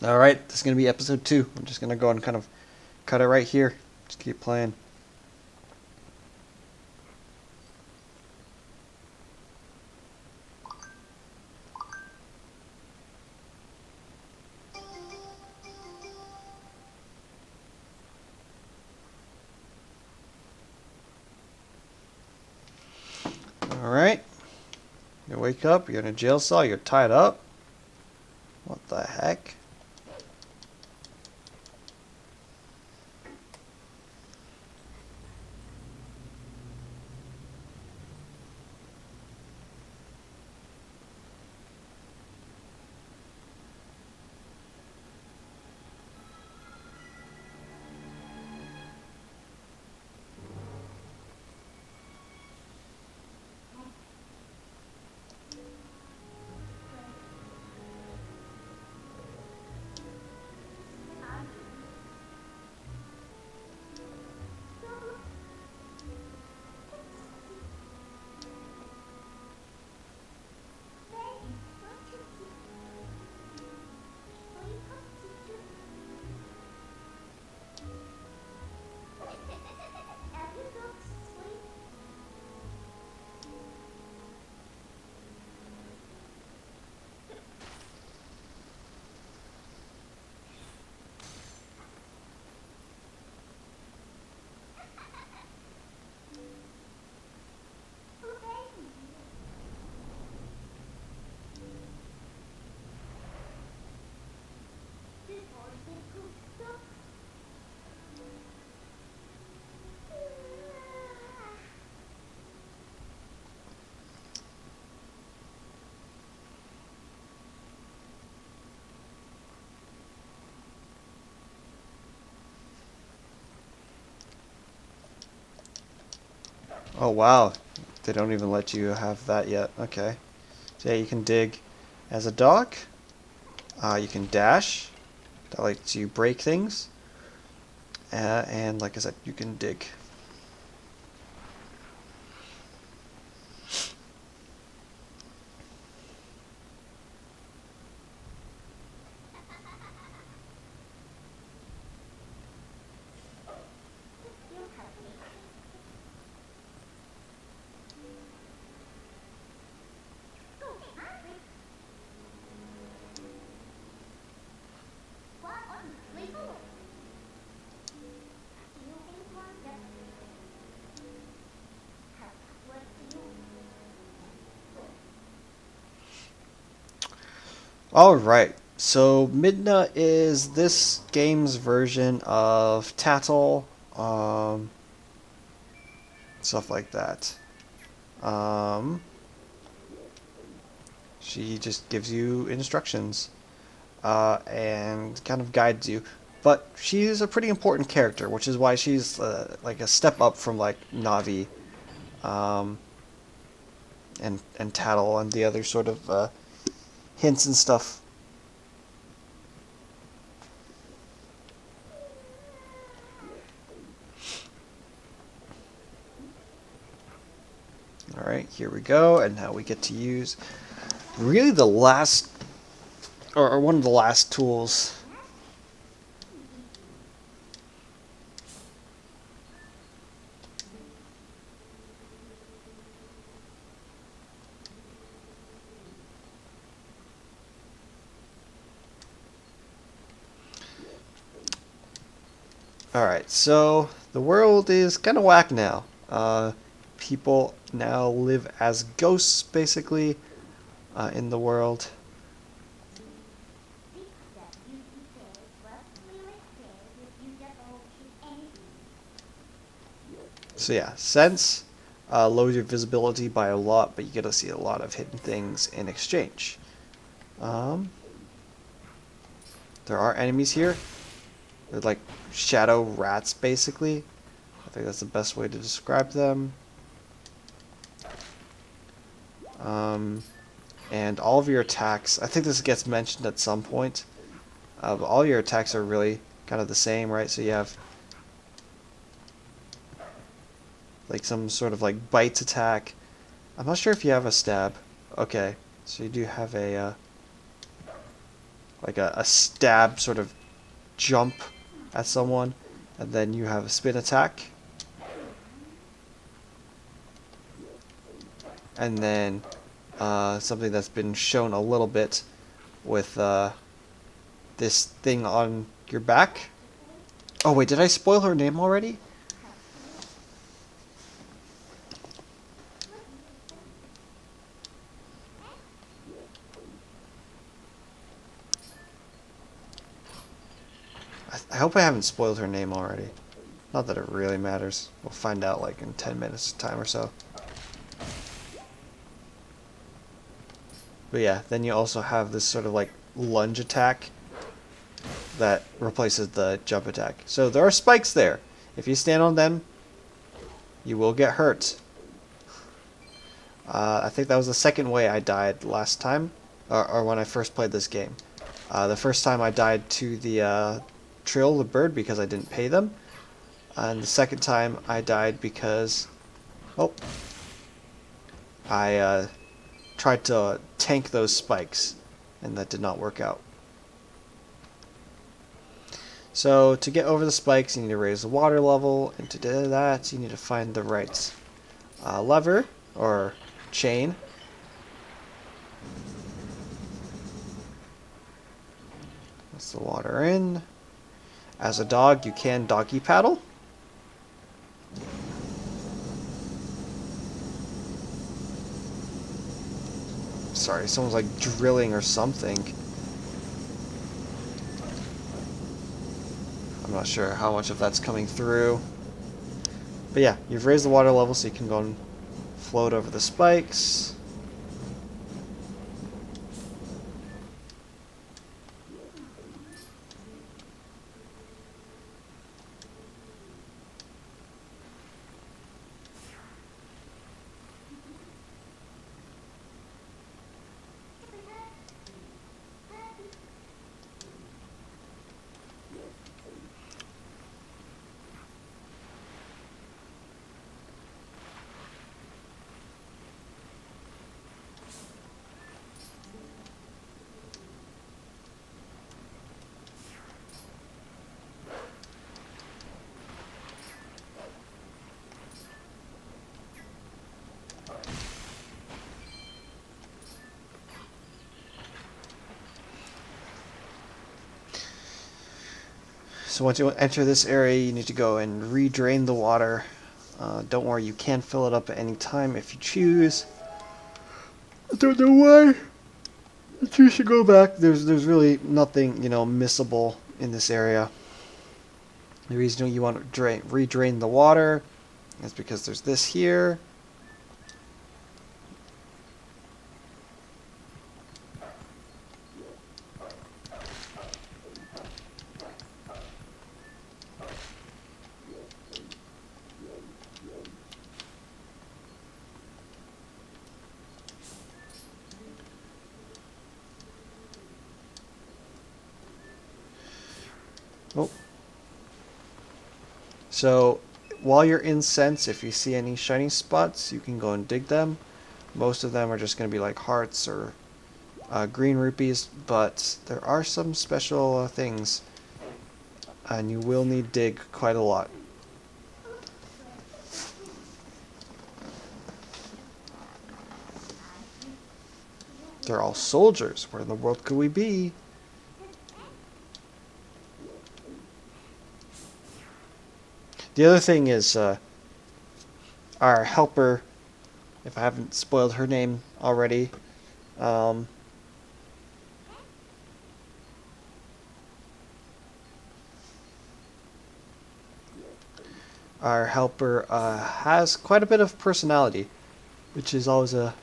Alright, this is going to be episode 2. I'm just going to go and kind of cut it right here. Just keep playing. Alright. You wake up, you're in a jail cell, you're tied up. What the heck? Oh wow, they don't even let you have that yet. Okay. So yeah, you can dig as a dog. You can dash. That lets you break things. And like I said, you can dig. Alright, so Midna is this game's version of Tattle, stuff like that. Um, she just gives you instructions and kind of guides you. But she's a pretty important character, which is why she's like a step up from like Navi um, and Tattle and the other sort of hints and stuff. Alright, here we go, and now we get to use really the last, or one of the last tools. Alright, so the world is kind of whack now. People now live as ghosts, basically, in the world. So yeah, sense lowers your visibility by a lot, but you get to see a lot of hidden things in exchange. Um, there are enemies here. They're like shadow rats, basically. I think that's the best way to describe them. And all of your attacks, I think this gets mentioned at some point, but all your attacks are really kind of the same, right? So you have like some sort of like bites attack. I'm not sure if you have a stab. Okay, so you do have a, like a stab sort of jump at someone, and then you have a spin attack, and then something that's been shown a little bit with this thing on your back. Oh wait, did I spoil her name already? I hope I haven't spoiled her name already. Not that it really matters. We'll find out like in 10 minutes time or so. But yeah, then you also have this sort of like lunge attack that replaces the jump attack. So there are spikes there. If you stand on them, you will get hurt. I think that was the second way I died last time, or when I first played this game. The first time I died to the trill, the bird, because I didn't pay them. And the second time I died because, oh, I tried to tank those spikes, and that did not work out. So to get over the spikes, you need to raise the water level, and to do that, you need to find the right lever, or chain. That's the water in. As a dog, you can doggy paddle. Sorry, someone's like drilling or something. I'm not sure how much of that's coming through. But yeah, you've raised the water level so you can go and float over the spikes. So once you enter this area, you need to go and re-drain the water. Don't worry, you can fill it up at any time if you choose. I don't know why. You should go back. There's really nothing, missable in this area. The reason you want to re-drain the water is because there's this here. Oh. So while you're in Sense, if you see any shiny spots, you can go and dig them. Most of them are just going to be like hearts or green rupees, but there are some special things, and you will need dig quite a lot. They're all soldiers. Where in the world could we be? The other thing is our helper, if I haven't spoiled her name already, our helper has quite a bit of personality, which is always a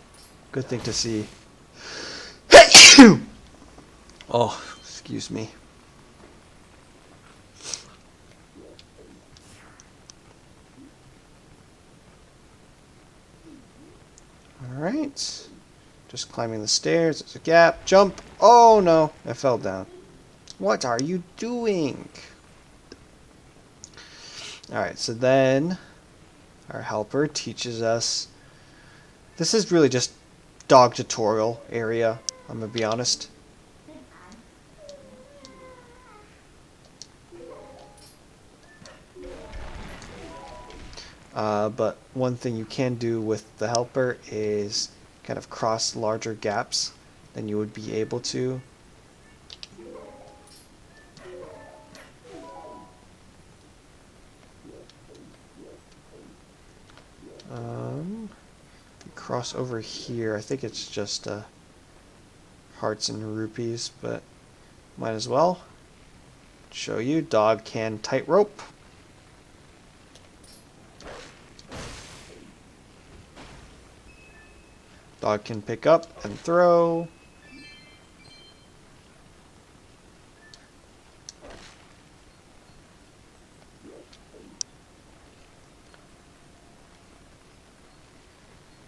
good thing to see. Oh, excuse me. Alright. Just climbing the stairs. There's a gap. Jump. Oh no, I fell down. What are you doing? Alright, so then our helper teaches us. This is really just dog tutorial area, I'm gonna be honest. But one thing you can do with the helper is kind of cross larger gaps than you would be able to. If you cross over here, I think it's just hearts and rupees, but might as well show you. Dog can tightrope. Dog can pick up and throw.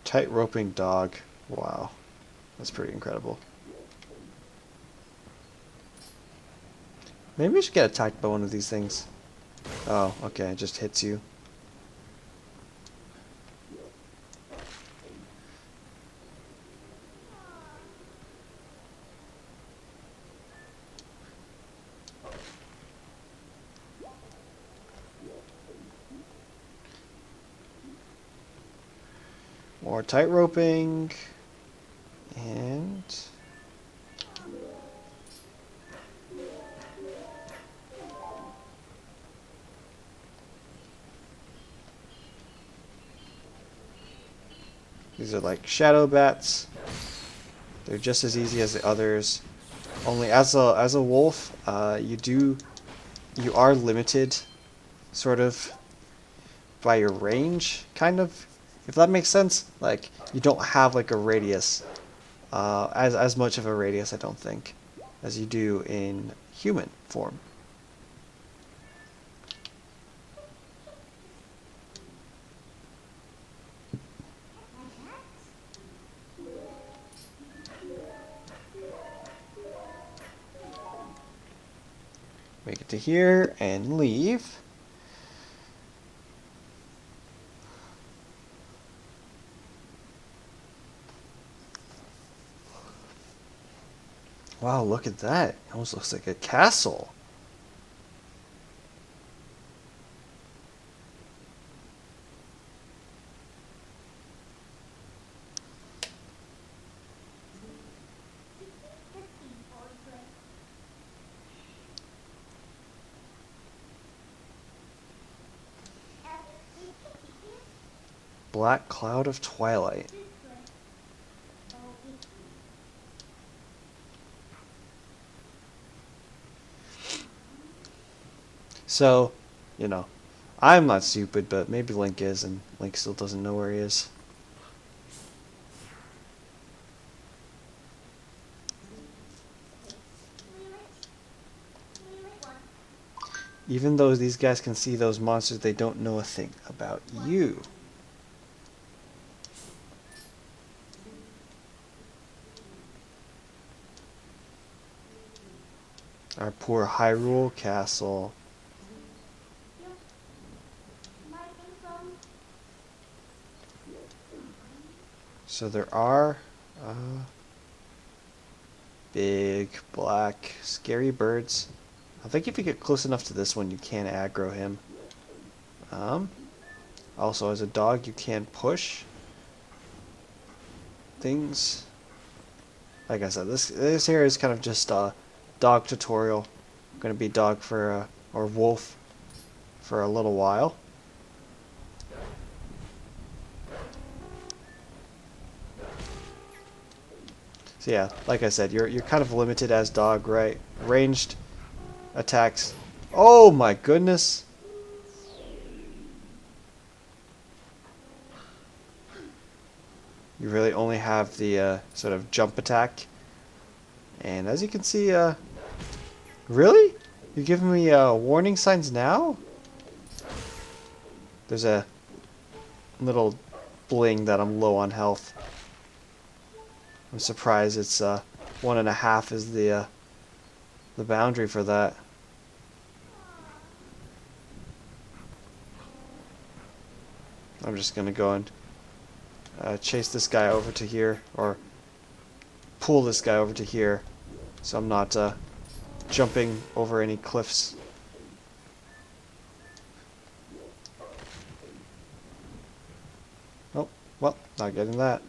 Tight roping dog. Wow. That's pretty incredible. Maybe we should get attacked by one of these things. Oh, okay. It just hits you. More tight roping. And these are like shadow bats. They're just as easy as the others. Only as a wolf, you are limited, sort of, by your range, kind of, if that makes sense. Like, you don't have like a radius, as much of a radius, I don't think, as you do in human form. Make it to here and leave. Wow, look at that. It almost looks like a castle. Black cloud of Twilight. So, you know, I'm not stupid, but maybe Link is, and Link still doesn't know where he is. Even though these guys can see those monsters, they don't know a thing about you. Our poor Hyrule Castle. So there are big, black, scary birds. I think if you get close enough to this one, you can aggro him. Also, as a dog, you can push things. Like I said, this here is kind of just a dog tutorial. I'm gonna be dog for or wolf for a little while. So yeah, like I said, you're kind of limited as dog, right? Ranged attacks. Oh my goodness! You really only have the sort of jump attack, and as you can see, really? You're giving me warning signs now? There's a little bling that I'm low on health. I'm surprised it's 1.5 is the boundary for that. I'm just gonna go and chase this guy over to here, or pull this guy over to here, so I'm not jumping over any cliffs. Not getting that.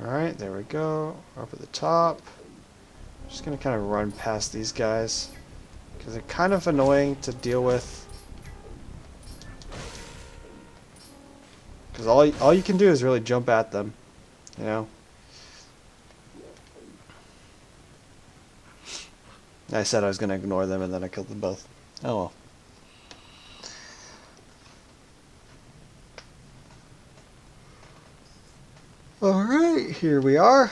Alright, there we go. Up at the top. Just gonna kind of run past these guys, because they're kind of annoying to deal with. Because all you can do is really jump at them, you know? I said I was gonna ignore them, and then I killed them both. Oh well. Alright, here we are.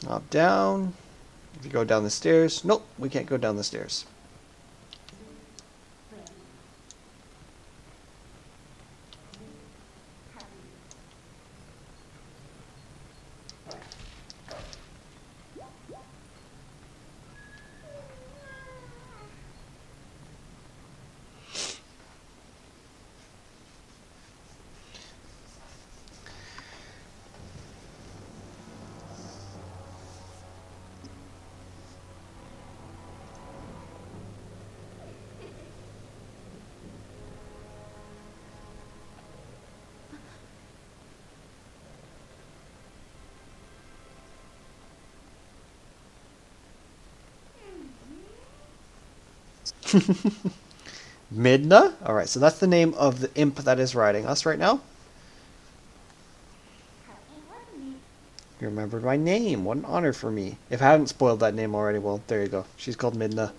Up, down. If you go down the stairs. Nope, we can't go down the stairs. Midna? Alright, so that's the name of the imp that is riding us right now. You remembered my name. What an honor for me. If I haven't spoiled that name already, well, there you go. She's called Midna.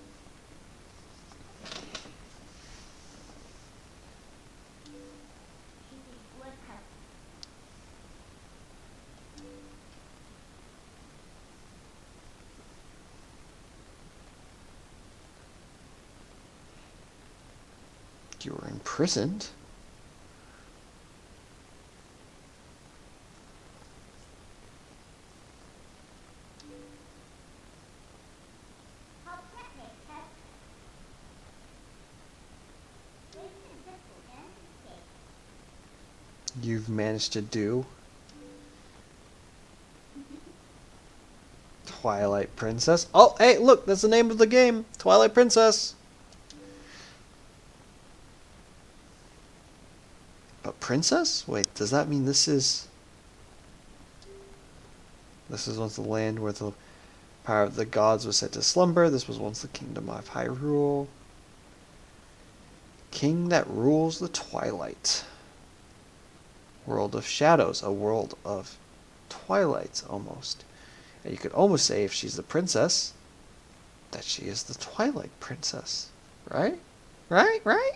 You were imprisoned? You've managed to do? Twilight Princess? Oh, hey, look, that's the name of the game. Twilight Princess. But princess? Wait, does that mean this is... This is once the land where the power of the gods was set to slumber. This was once the kingdom of Hyrule. King that rules the twilight. World of shadows. A world of twilight, almost. And you could almost say, if she's the princess, that she is the Twilight Princess. Right? Right? Right?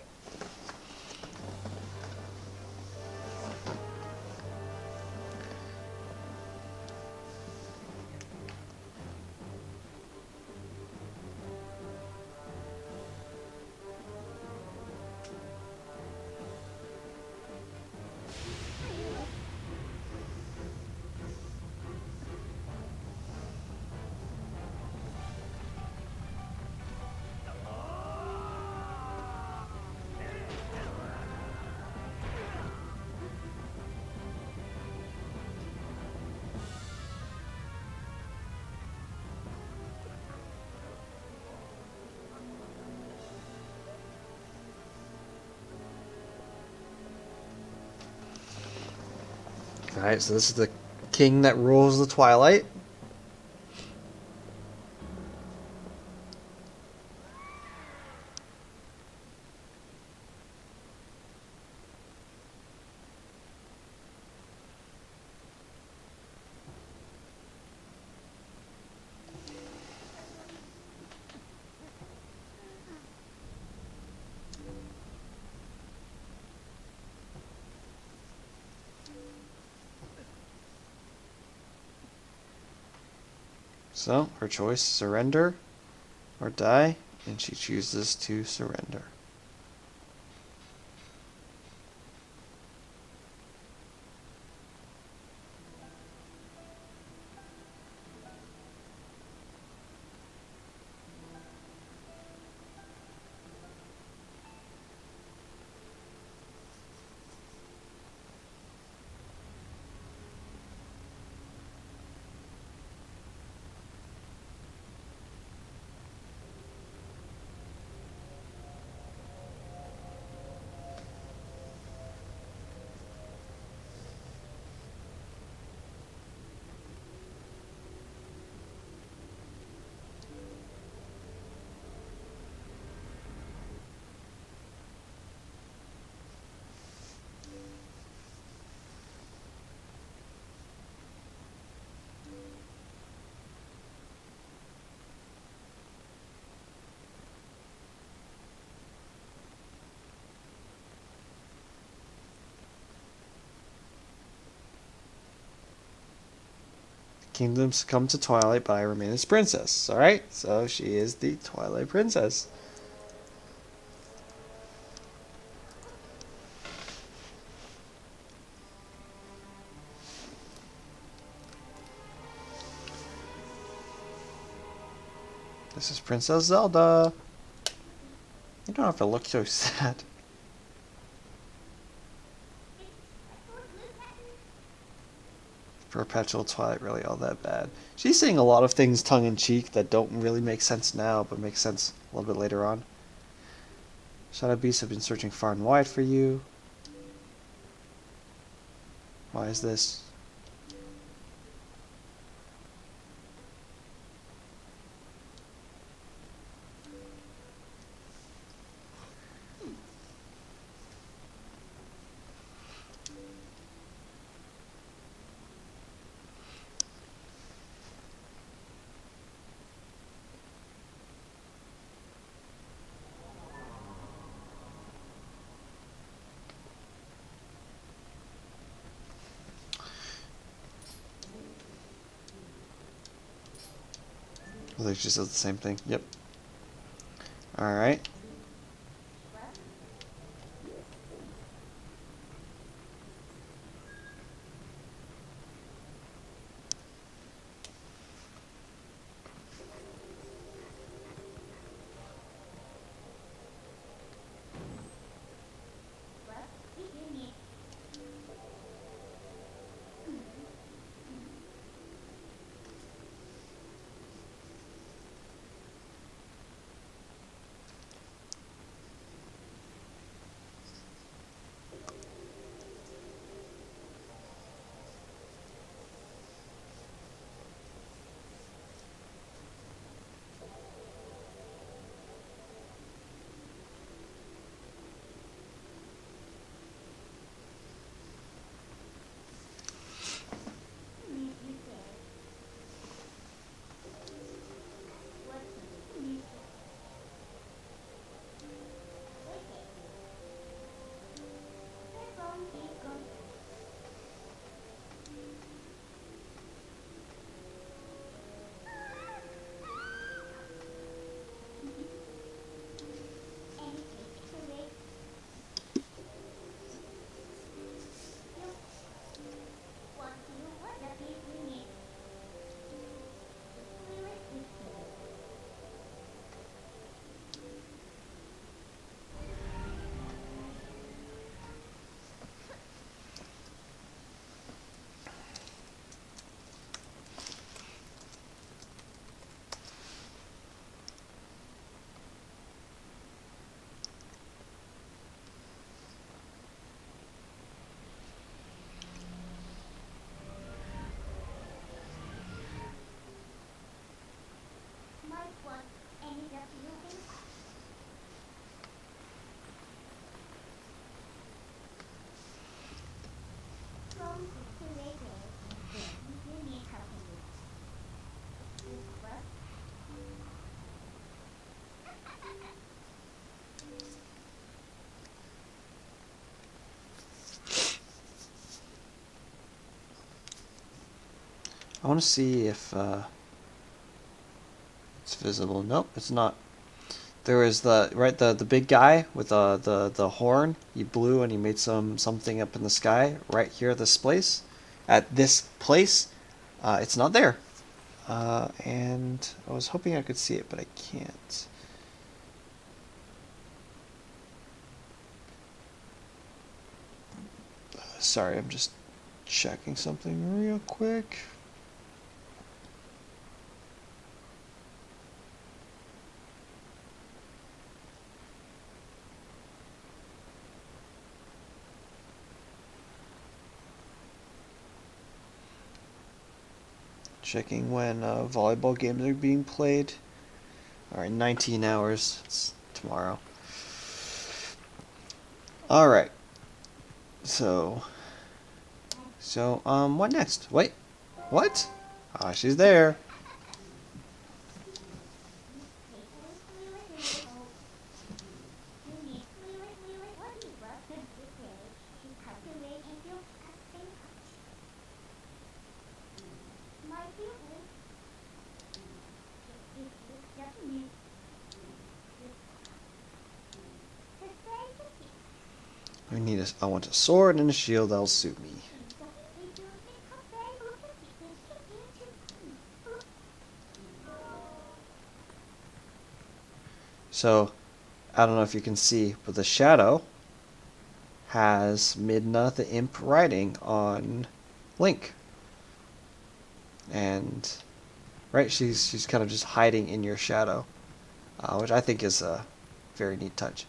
Alright, so this is the king that rules the Twilight. So, her choice, surrender or die, and she chooses to surrender. Kingdoms come to Twilight, but I remain its princess. Alright? So she is the Twilight Princess. This is Princess Zelda. You don't have to look so sad. Perpetual Twilight really all that bad? She's saying a lot of things tongue-in-cheek that don't really make sense now, but make sense a little bit later on. Shadow Beasts have been searching far and wide for you. Why is this? Well, they just said the same thing. Yep. Alright. I want to see if it's visible. Nope, it's not. There is the big guy with the horn. He blew and he made something up in the sky right here at this place. At this place, it's not there. And I was hoping I could see it, but I can't. Sorry, I'm just checking something real quick. Checking when volleyball games are being played. Alright, 19 hours. It's tomorrow. Alright. So, what next? Wait. What? Ah, she's there. I want a sword and a shield that'll suit me. So, I don't know if you can see, but the shadow has Midna the Imp riding on Link. And, right, she's kind of just hiding in your shadow, which I think is a very neat touch.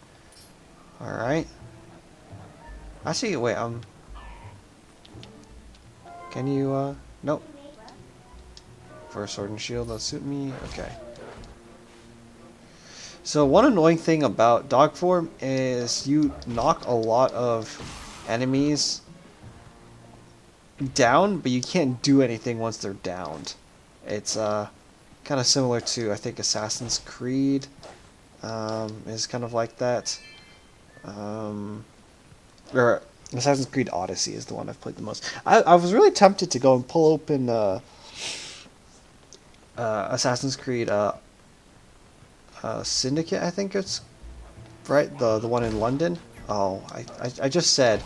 Alright. Actually, wait, can you, nope. For a sword and shield, that'll suit me. Okay. So one annoying thing about dog form is you knock a lot of enemies down, but you can't do anything once they're downed. It's kind of similar to, I think, Assassin's Creed is kind of like that. Or Assassin's Creed Odyssey is the one I've played the most. I was really tempted to go and pull open Assassin's Creed Syndicate, I think it's right, the one in London. Oh, I just said.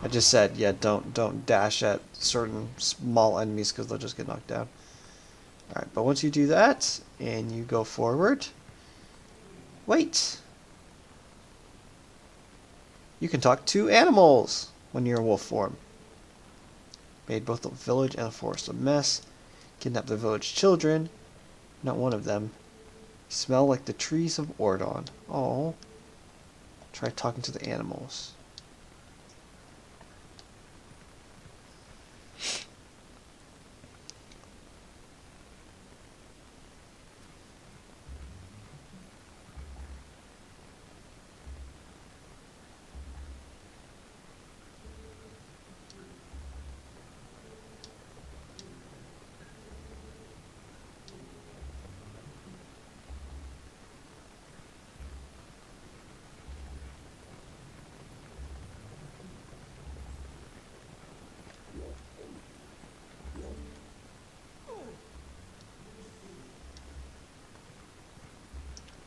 I just said, yeah, don't dash at certain small enemies because they'll just get knocked down. All right, but once you do that and you go forward, wait. You can talk to animals when you're in wolf form. Made both the village and the forest a mess. Kidnapped the village children. Not one of them. Smell like the trees of Ordon. Oh. Try talking to the animals.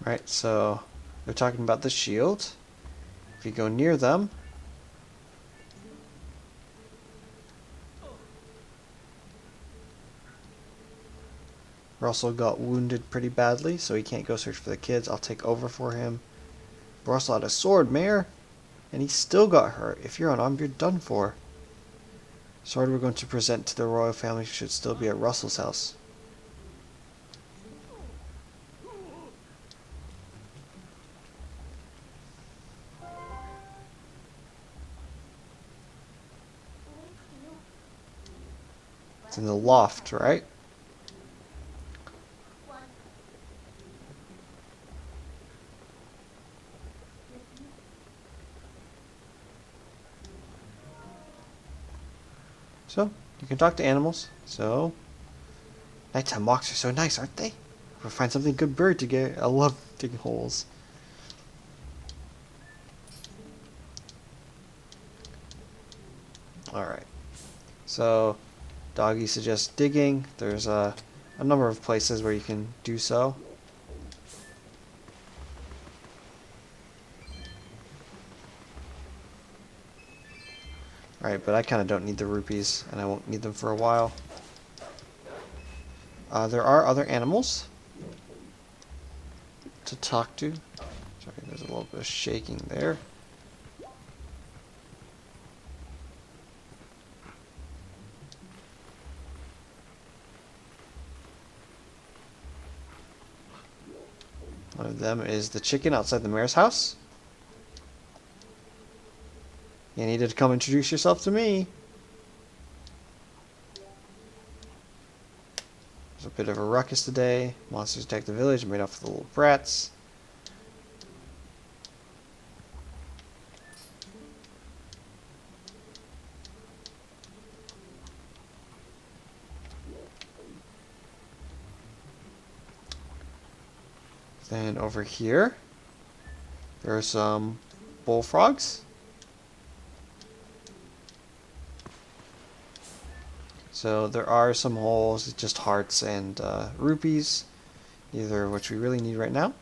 Right, so they're talking about the shield. If you go near them, Russell got wounded pretty badly, so he can't go search for the kids. I'll take over for him. Russell had a sword, Mayor, and he still got hurt. If you're unarmed, you're done for. Sword we're going to present to the royal family should still be at Russell's house. It's in the loft, right? So, you can talk to animals. So, nighttime walks are so nice, aren't they? We'll find something good bird to get. I love digging holes. Alright. So, Doggy suggests digging. There's a number of places where you can do so. Alright, but I kind of don't need the rupees, and I won't need them for a while. There are other animals to talk to. Sorry, there's a little bit of shaking there. One of them is the chicken outside the mayor's house. You needed to come introduce yourself to me. There's a bit of a ruckus today. Monsters attacked the village and made off with the little brats. Then over here, there are some bullfrogs. So there are some holes, just hearts and rupees. Either of which we really need right now.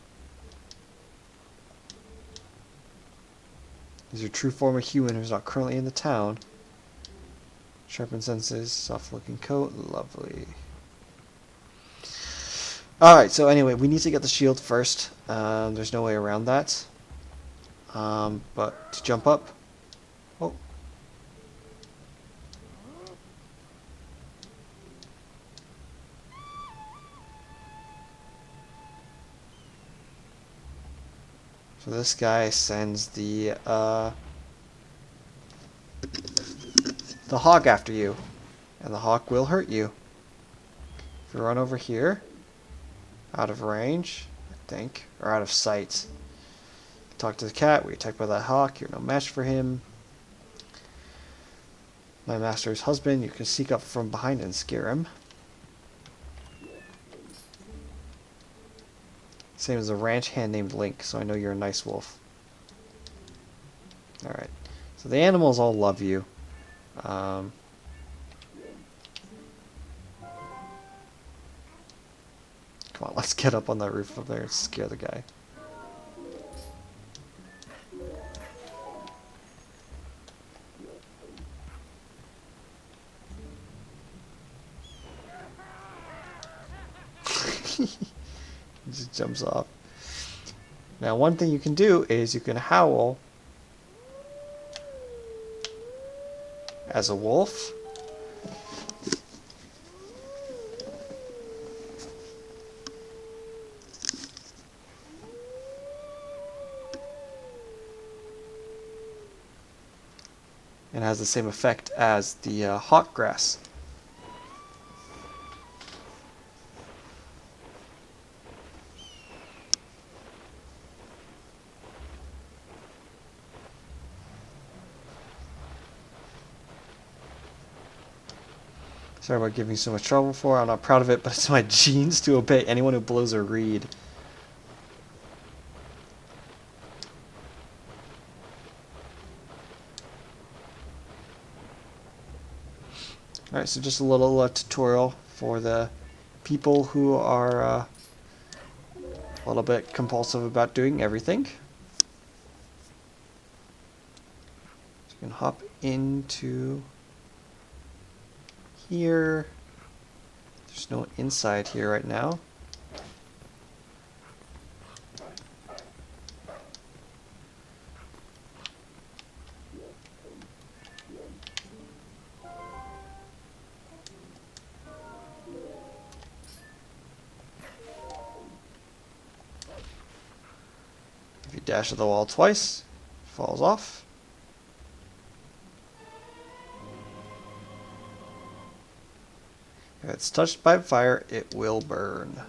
Is your true form of human who's not currently in the town. Sharpened senses, soft looking coat, lovely. Alright, so anyway, we need to get the shield first. There's no way around that. But to jump up. Oh. So this guy sends the hawk after you. And the hawk will hurt you. If you run over here, out of range, I think, or out of sight. Talk to the cat, we're attacked by that hawk, you're no match for him. My master's husband, you can sneak up from behind and scare him. Same as a ranch hand named Link, so I know you're a nice wolf. Alright, so the animals all love you. Come on, let's get up on that roof up there and scare the guy. He just jumps off. Now, one thing you can do is you can howl as a wolf. And has the same effect as the hawk grass. Sorry about giving you so much trouble for. I'm not proud of it, but it's my genes to obey anyone who blows a reed. Alright, so just a little tutorial for the people who are a little bit compulsive about doing everything. So you can hop into here. There's no inside here right now. If you dash at the wall twice, it falls off. If it's touched by fire, it will burn.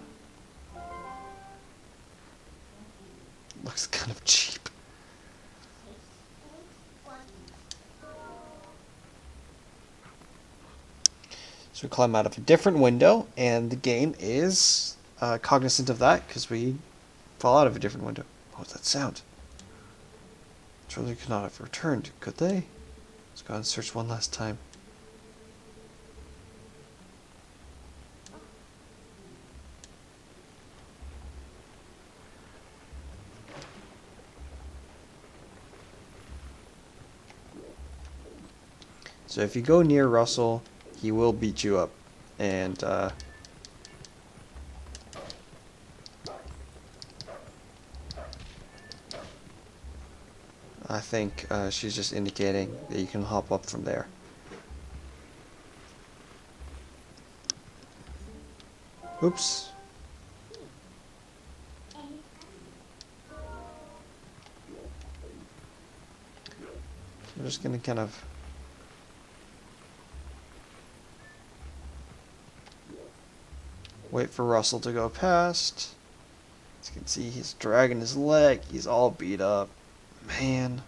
Looks kind of cheap. So we climb out of a different window, and the game is cognizant of that because we fall out of a different window. What was that sound? Surely could not have returned, could they? Let's go and search one last time. So if you go near Russell, he will beat you up. And I think she's just indicating that you can hop up from there. Oops. I'm just gonna kind of wait for Russell to go past. As you can see, he's dragging his leg. He's all beat up. Man.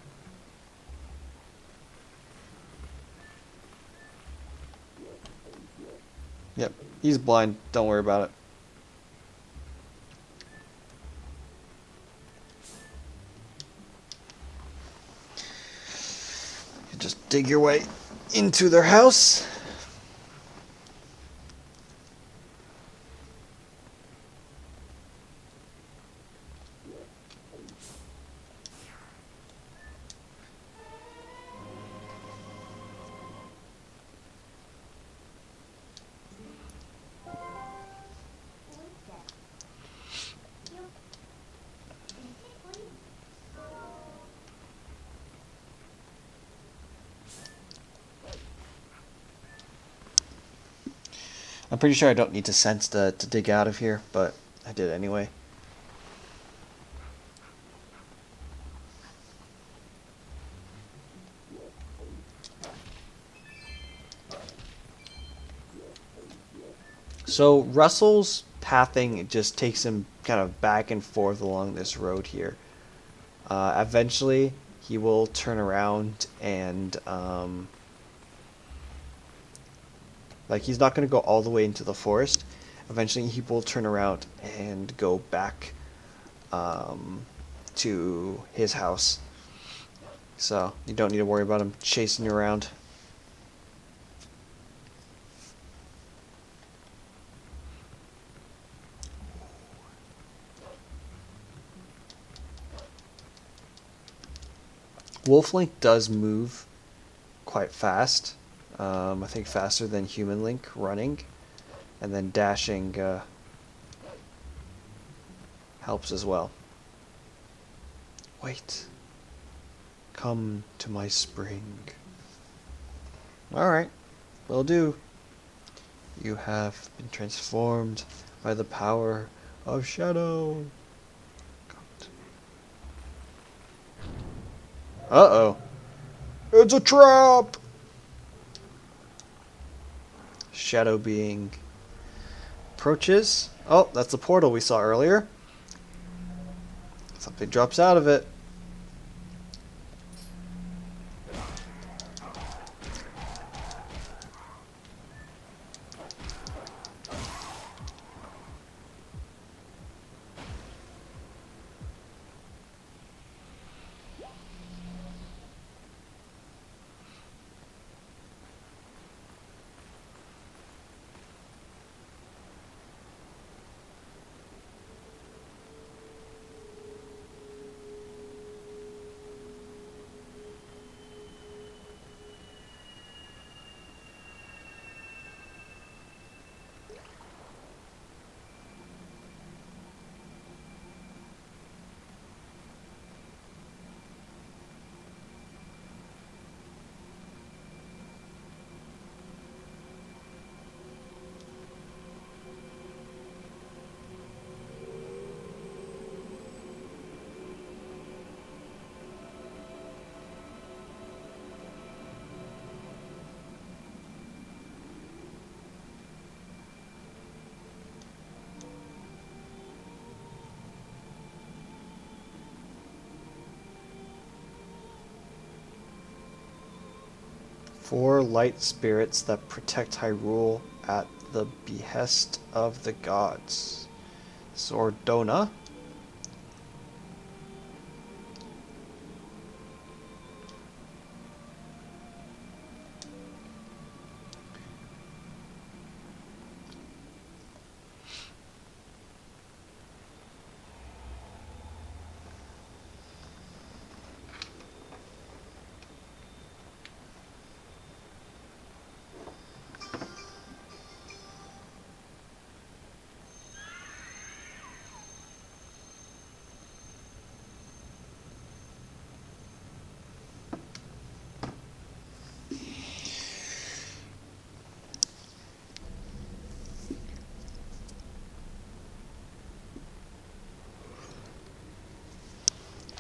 Yep, he's blind. Don't worry about it. You just dig your way into their house. I'm pretty sure I don't need to sense to dig out of here, but I did anyway. So Russell's pathing just takes him kind of back and forth along this road here. Eventually, he will turn around and like he's not going to go all the way into the forest. Eventually, he will turn around and go back to his house. So you don't need to worry about him chasing you around. Wolf Link does move quite fast. I think faster than Human Link running. And then dashing helps as well. Wait. Come to my spring. Alright, will do. You have been transformed by the power of shadow. Uh-oh. It's a trap! Shadow being approaches. Oh, that's the portal we saw earlier. Something drops out of it. Four light spirits that protect Hyrule at the behest of the gods. Sordona.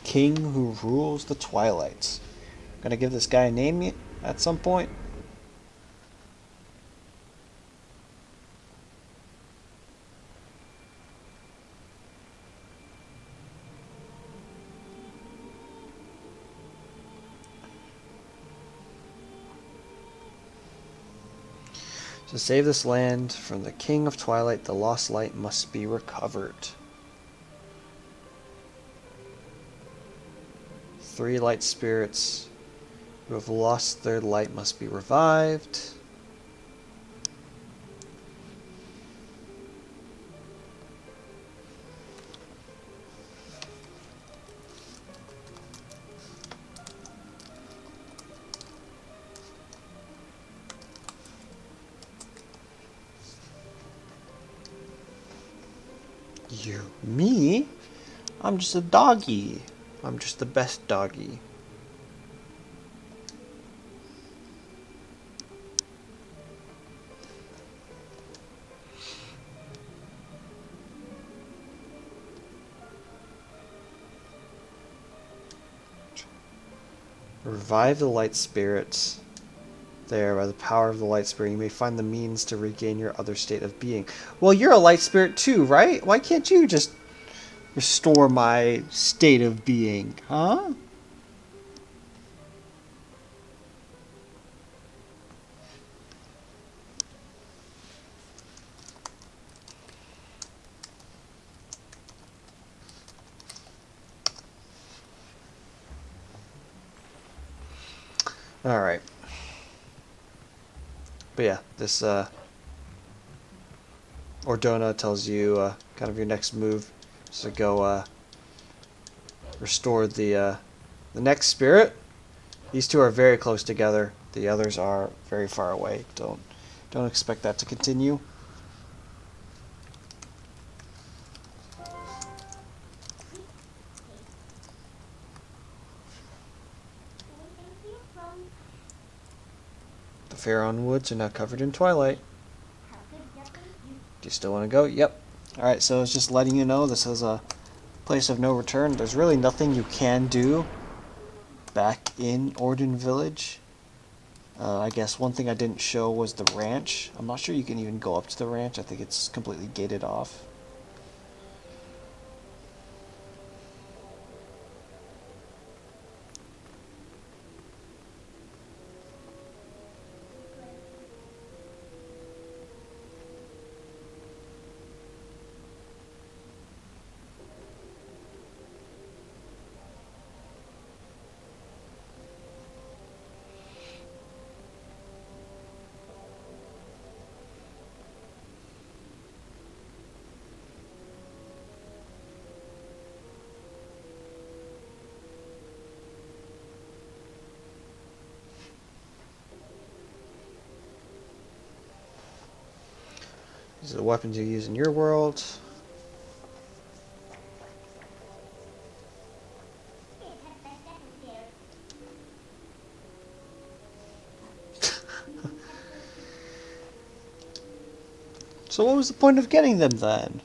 King who rules the Twilight. Gonna give this guy a name at some point. To save this land from the King of Twilight, the lost light must be recovered. 3 light spirits who have lost their light must be revived. Me? I'm just a doggy. I'm just the best doggy. Revive the light spirits. There, by the power of the light spirit, you may find the means to regain your other state of being. Well, you're a light spirit too, right? Why can't you just restore my state of being, huh? Alright. But yeah, this Ordona tells you kind of your next move is to go restore the next spirit. These two are very close together. The others are very far away. Don't expect that to continue. The Pharaon Woods are now covered in twilight. Do you still want to go? Yep. Alright, so it's just letting you know this is a place of no return. There's really nothing you can do back in Orden Village. I guess one thing I didn't show was the ranch. I'm not sure you can even go up to the ranch. I think it's completely gated off. These are the weapons you use in your world. So what was the point of getting them then?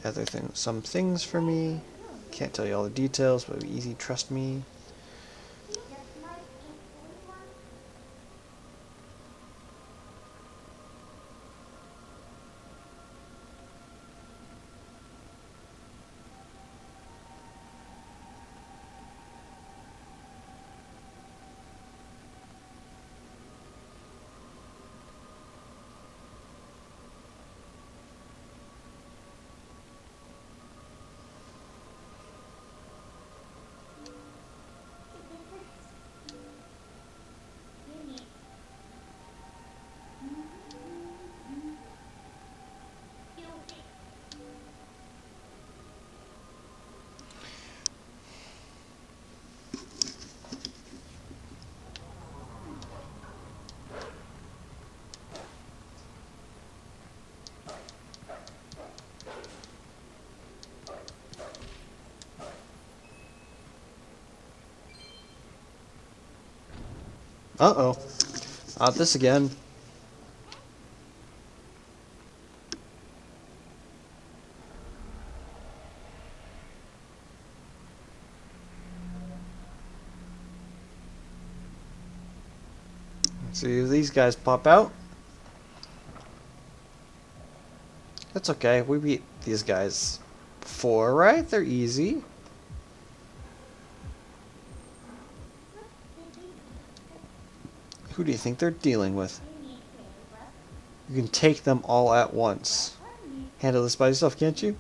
Gather some things for me. Can't tell you all the details, but it'll be easy, trust me. Uh-oh. Not this again. Let's see if these guys pop out. That's okay. We beat these guys before, right? They're easy. Who do you think they're dealing with? You can take them all at once. Handle this by yourself, can't you?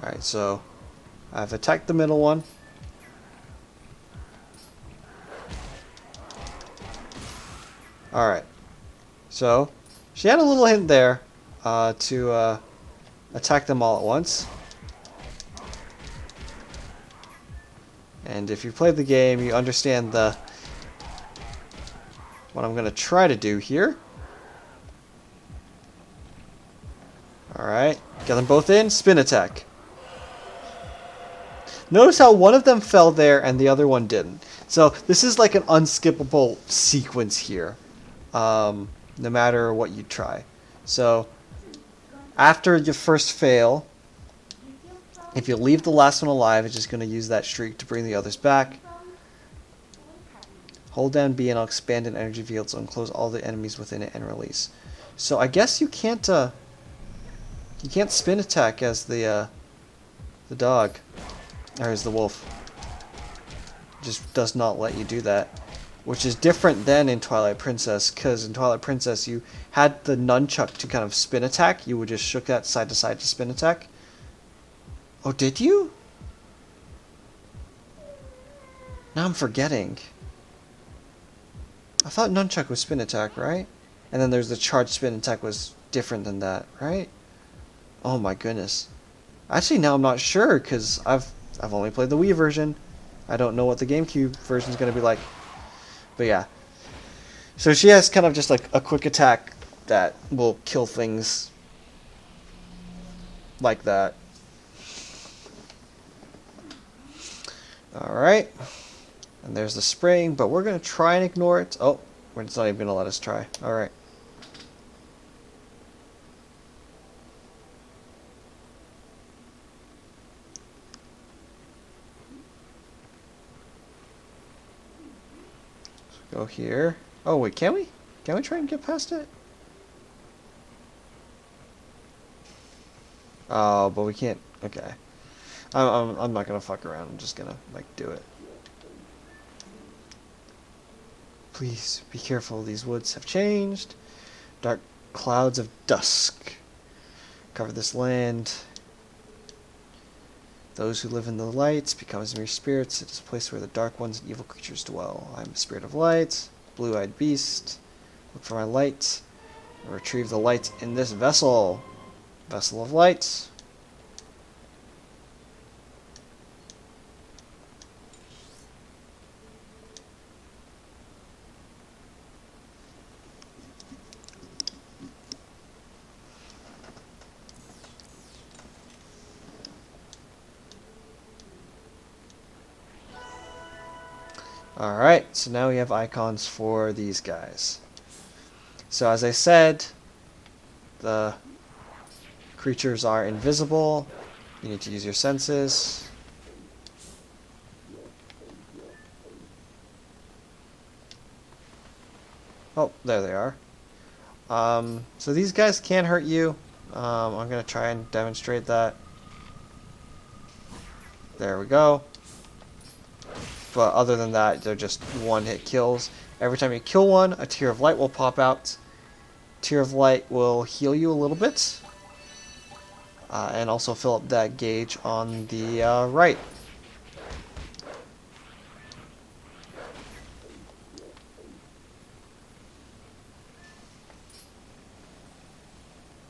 Alright, so I've attacked the middle one. Alright. So, she had a little hint there to attack them all at once. And if you played the game, you understand what I'm going to try to do here. Alright, got them both in, spin attack. Notice how one of them fell there and the other one didn't. So this is like an unskippable sequence here, no matter what you try. So after you first fail, if you leave the last one alive, it's just going to use that streak to bring the others back. Hold down B and I'll expand an energy field so enclose all the enemies within it and release. So I guess you can't spin attack as the dog, or as the wolf. It just does not let you do that, which is different than in Twilight Princess, because in Twilight Princess you had the nunchuck to kind of spin attack. You would just shook that side to side to spin attack. Oh, did you? Now I'm forgetting. I thought nunchuck was spin attack, right? And then there's the charge spin attack was different than that, right? Oh my goodness. Actually, now I'm not sure because I've only played the Wii version. I don't know what the GameCube version is going to be like. But yeah. So she has kind of just like a quick attack that will kill things like that. Alright. And there's the spring, but we're going to try and ignore it. Oh, it's not even going to let us try. Alright. Go here. Oh, wait, can we? Can we try and get past it? Oh, but we can't. Okay. I'm not going to fuck around. I'm just going to, like, do it. Please be careful, these woods have changed. Dark clouds of dusk cover this land. Those who live in the light become as mere spirits. It is a place where the dark ones and evil creatures dwell. I am a spirit of light, blue-eyed beast. Look for my light. And retrieve the light in this vessel. Vessel of light. Alright, so now we have icons for these guys. So as I said, the creatures are invisible. You need to use your senses. Oh, there they are. So these guys can hurt you. I'm going to try and demonstrate that. There we go. But other than that, they're just one-hit kills. Every time you kill one, a tear of light will pop out. Tear of light will heal you a little bit. And also fill up that gauge on the right.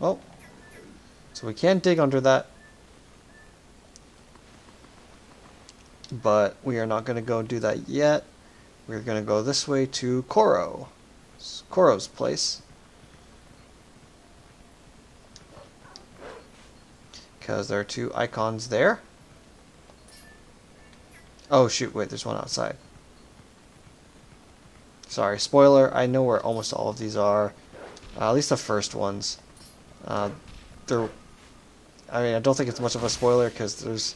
Oh. So we can't dig under that. But we are not going to go do that yet. We're going to go this way to Koro. It's Koro's place. Because there are two icons there. Oh shoot, wait, there's one outside. Sorry, spoiler, I know where almost all of these are. At least the first ones. I mean, I don't think it's much of a spoiler because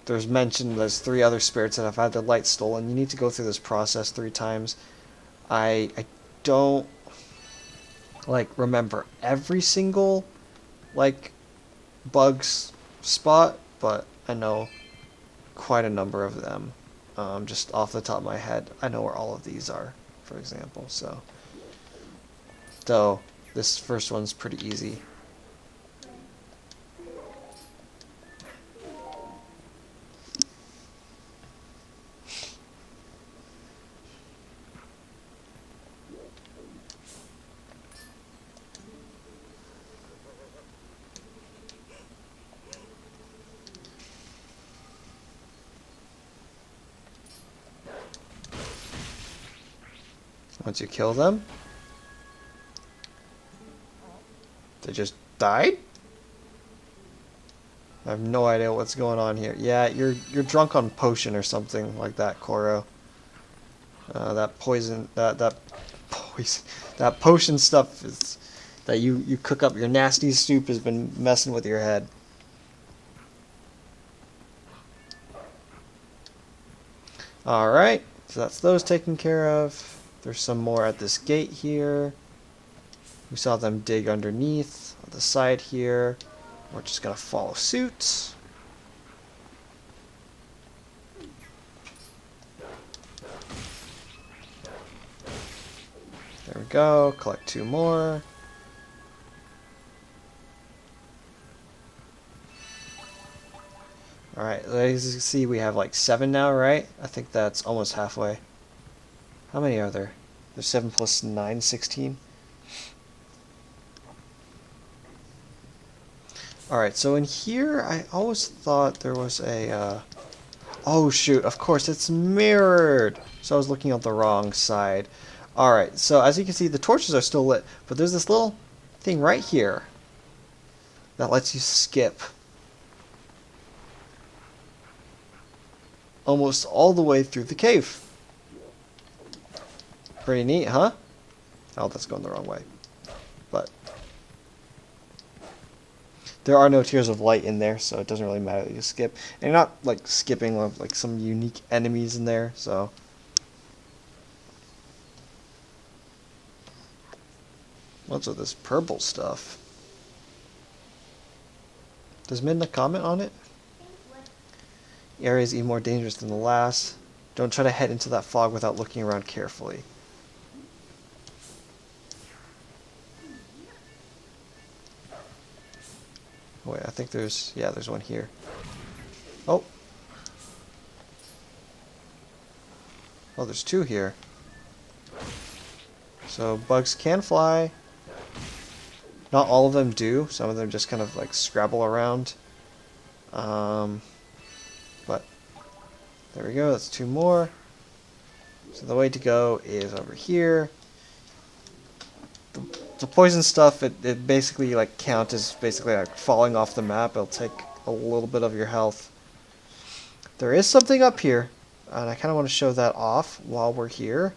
there's mention there's 3 other spirits that have had their light stolen. You need to go through this process 3 times. I don't like remember every single like bugs spot, but I know quite a number of them. Just off the top of my head, I know where all of these are, for example. So, though this first one's pretty easy. Once you kill them, they just died? I have no idea what's going on here. Yeah, you're drunk on potion or something like that, Koro. That poison, that poison, that potion stuff is that you cook up your nasty soup has been messing with your head. All right, so that's those taken care of. There's some more at this gate here. We saw them dig underneath on the side here. We're just gonna follow suit. There we go. Collect 2 more. Alright, as you can see, we have like 7 now, right? I think that's almost halfway. How many are there? There's 7 plus 9, 16. Alright, so in here, I always thought there was a... Oh shoot, of course, it's mirrored! So I was looking at the wrong side. Alright, so as you can see, the torches are still lit, but there's this little thing right here that lets you skip almost all the way through the cave. Pretty neat, huh? Oh, that's going the wrong way. But there are no tears of light in there, so it doesn't really matter that you skip. And you're not like skipping like some unique enemies in there, so. What's with this purple stuff? Does Midna comment on it? The area is even more dangerous than the last. Don't try to head into that fog without looking around carefully. Oh, wait, I think there's one here. Oh. Oh, there's 2 here. So bugs can fly. Not all of them do. Some of them just kind of like scrabble around. But there we go. That's 2 more. So the way to go is over here. The poison stuff, it basically like count as basically like falling off the map. It'll take a little bit of your health. There is something up here, and I kind of want to show that off while we're here.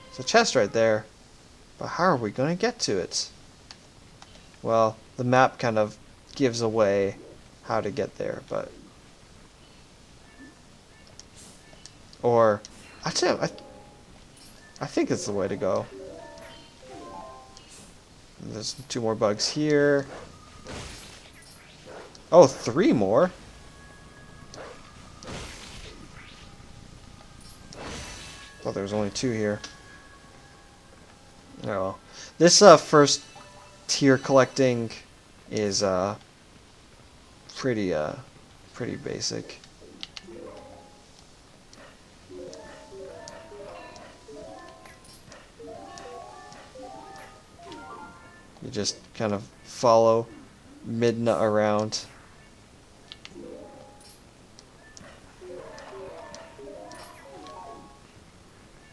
There's a chest right there, but how are we going to get to it? Well, the map kind of gives away how to get there, but... Or, I think it's the way to go. There's 2 more bugs here. Oh, 3 more? Thought there was only 2 here. Oh well. This first tier collecting is pretty basic. You just kind of follow Midna around.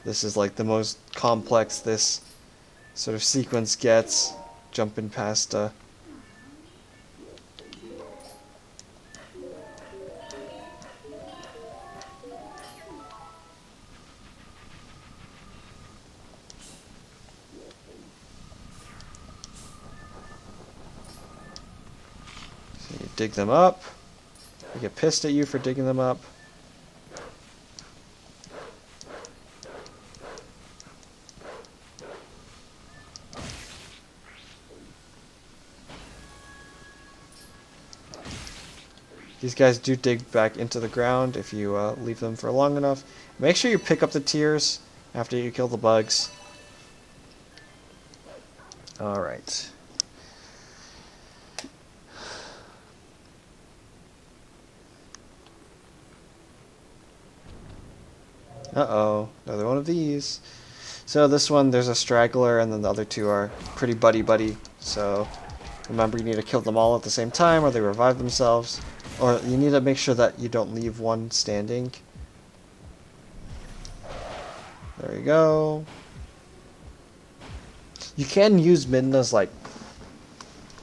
This is like the most complex this sort of sequence gets, jumping past So you dig them up. They get pissed at you for digging them up. These guys do dig back into the ground if you leave them for long enough. Make sure you pick up the tears after you kill the bugs. Alright. Uh-oh, another one of these. So this one, there's a straggler, and then the other 2 are pretty buddy-buddy. So remember, you need to kill them all at the same time, or they revive themselves. Or you need to make sure that you don't leave one standing. There you go. You can use Midna's, like,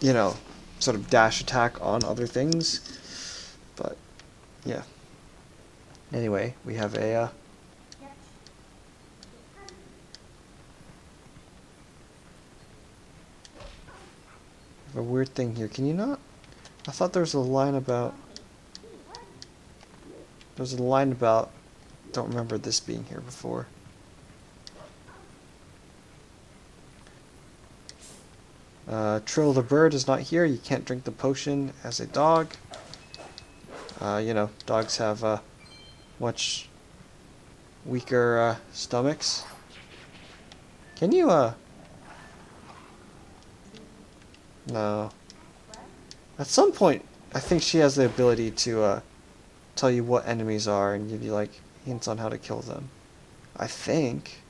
you know, sort of dash attack on other things. But, yeah. Anyway, we have a weird thing here. Can you not? I thought there was a line about... There's a line about... Don't remember this being here before. Trill the bird is not here. You can't drink the potion as a dog. You know, dogs have much weaker stomachs. Can you, No. At some point, I think she has the ability to tell you what enemies are and give you, like, hints on how to kill them. I think.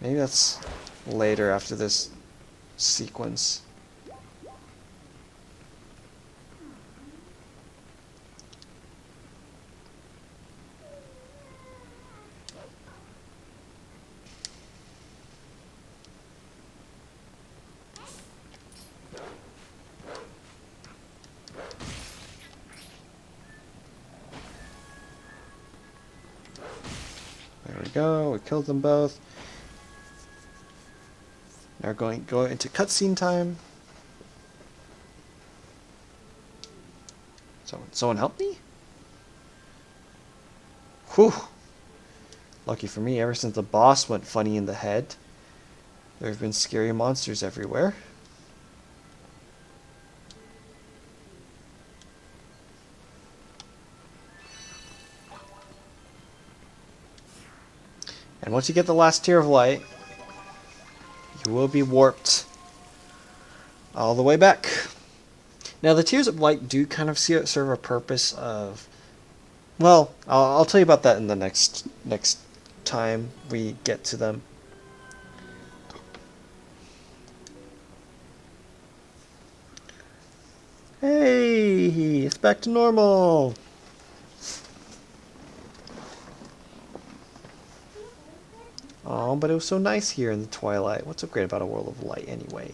Maybe that's later after this sequence. There we go, we killed them both. Now go into cutscene time. Someone help me? Whew. Lucky for me, ever since the boss went funny in the head, there have been scary monsters everywhere. And once you get the last tier of light, you will be warped all the way back. Now, the Tears of Light do kind of serve a purpose of... Well, I'll tell you about that in the next time we get to them. Hey, it's back to normal. Oh, but it was so nice here in the Twilight. What's so great about a world of light anyway?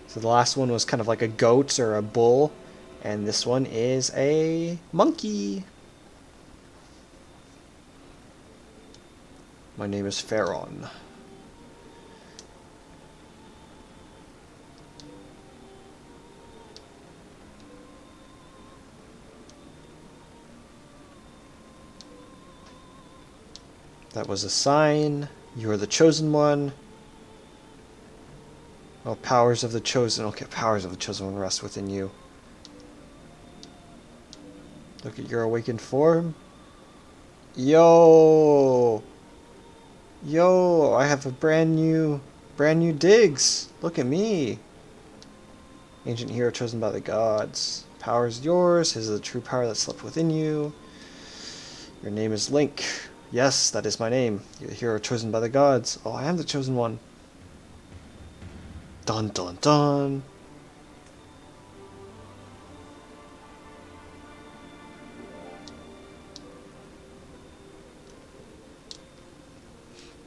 So the last one was kind of like a goat or a bull, and this one is a monkey. My name is Pharaon. That was a sign. You are the chosen one. Oh, powers of the chosen. Okay, powers of the chosen one rest within you. Look at your awakened form. Yo! Yo, I have a brand new digs. Look at me. Ancient hero chosen by the gods. Power is yours. His is the true power that slept within you. Your name is Link. Yes, that is my name. You're the hero chosen by the gods. Oh, I am the chosen one. Dun dun dun.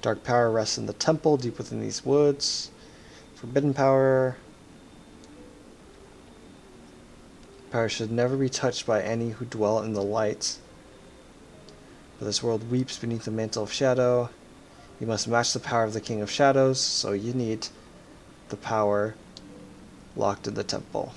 Dark power rests in the temple deep within these woods. Forbidden power. Power should never be touched by any who dwell in the light. For this world weeps beneath the mantle of shadow. You must match the power of the King of Shadows, so you need the power locked in the temple.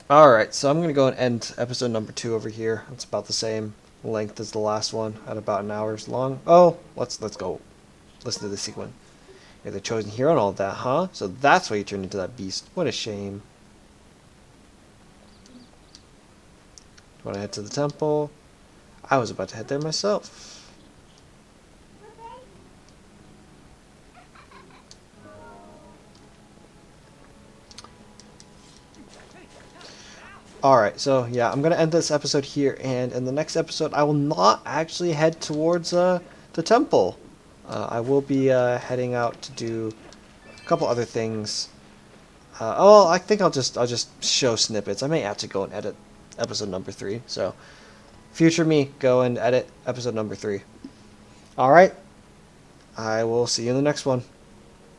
Alright, so I'm going to go and end episode number 2 over here. It's about the same. length as the last one at about an hour's long. Oh, let's go. Listen to the sequence. You're the chosen hero and all that, huh? So that's why you turned into that beast. What a shame. Want to head to the temple? I was about to head there myself. Alright, so yeah, I'm going to end this episode here, and in the next episode, I will not actually head towards the temple. I will be heading out to do a couple other things. Oh, I think I'll just show snippets. I may have to go and edit episode number 3, so future me, go and edit episode number 3. Alright, I will see you in the next one.